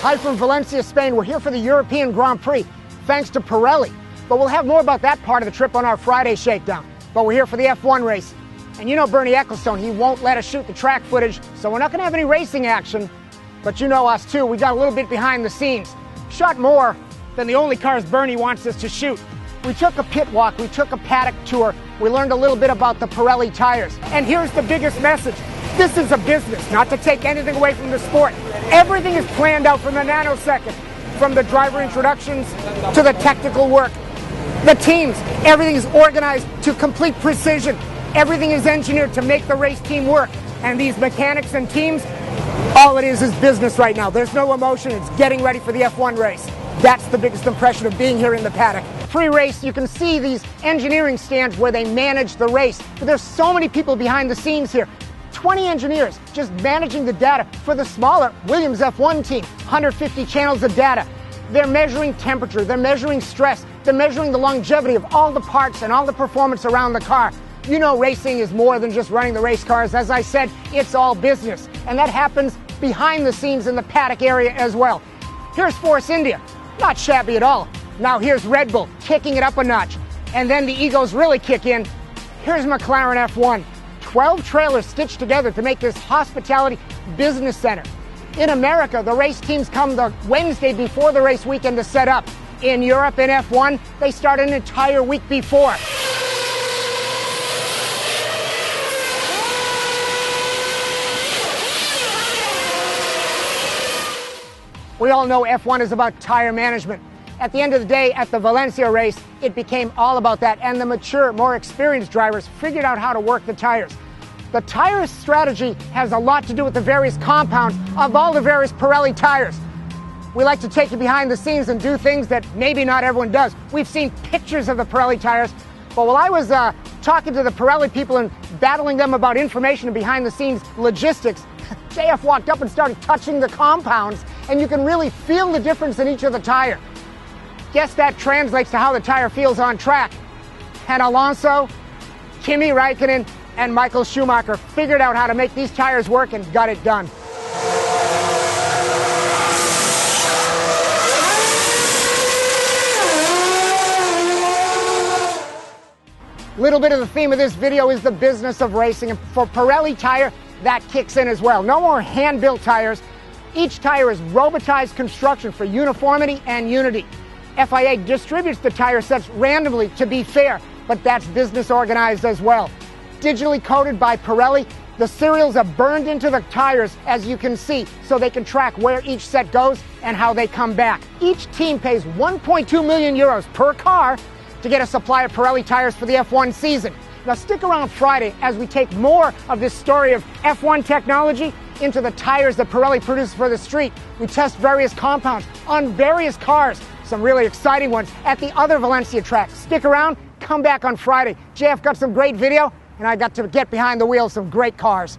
Hi from Valencia, Spain. We're here for the European Grand Prix, thanks to Pirelli. But we'll have more about that part of the trip on our Friday shakedown. But we're here for the F1 race. And you know Bernie Ecclestone, he won't let us shoot the track footage, so we're not going to have any racing action. But you know us too, we got a little bit behind the scenes. Shot more than the only cars Bernie wants us to shoot. We took a pit walk, we took a paddock tour, we learned a little bit about the Pirelli tires. And here's the biggest message. This is a business, not to take anything away from the sport. Everything is planned out from the nanosecond, from the driver introductions to the technical work. The teams, everything is organized to complete precision. Everything is engineered to make the race team work. And these mechanics and teams, all it is business right now. There's no emotion, it's getting ready for the F1 race. That's the biggest impression of being here in the paddock. Pre-race, you can see these engineering stands where they manage the race. But there's so many people behind the scenes here. 20 engineers just managing the data for the smaller Williams F1 team. 150 channels of data. They're measuring temperature, they're measuring stress, they're measuring the longevity of all the parts and all the performance around the car. You know racing is more than just running the race cars. As I said, it's all business. And that happens behind the scenes in the paddock area as well. Here's Force India. Not shabby at all. Now here's Red Bull, kicking it up a notch. And then the egos really kick in. Here's McLaren F1. 12 trailers stitched together to make this hospitality business center. In America, the race teams come the Wednesday before the race weekend to set up. In Europe, in F1, they start an entire week before. We all know F1 is about tire management. At the end of the day, at the Valencia race, it became all about that, and the mature, more experienced drivers figured out how to work the tires. The tire strategy has a lot to do with the various compounds of all the various Pirelli tires. We like to take you behind the scenes and do things that maybe not everyone does. We've seen pictures of the Pirelli tires, but while I was talking to the Pirelli people and battling them about information and behind the scenes logistics, JF walked up and started touching the compounds, and you can really feel the difference in each of the tire. Guess that translates to how the tire feels on track. And Alonso, Kimi Räikkönen, and Michael Schumacher figured out how to make these tires work and got it done. Little bit of the theme of this video is the business of racing, and for Pirelli tire, that kicks in as well. No more hand-built tires. Each tire is robotized construction for uniformity and unity. FIA distributes the tire sets randomly to be fair, but that's business organized as well. Digitally coded by Pirelli, the serials are burned into the tires, as you can see, so they can track where each set goes and how they come back. Each team pays 1.2 million euros per car to get a supply of Pirelli tires for the F1 season. Now stick around Friday as we take more of this story of F1 technology into the tires that Pirelli produces for the street. We test various compounds on various cars, some really exciting ones at the other Valencia track. Stick around, come back on Friday. JF got some great video, and I got to get behind the wheel of some great cars.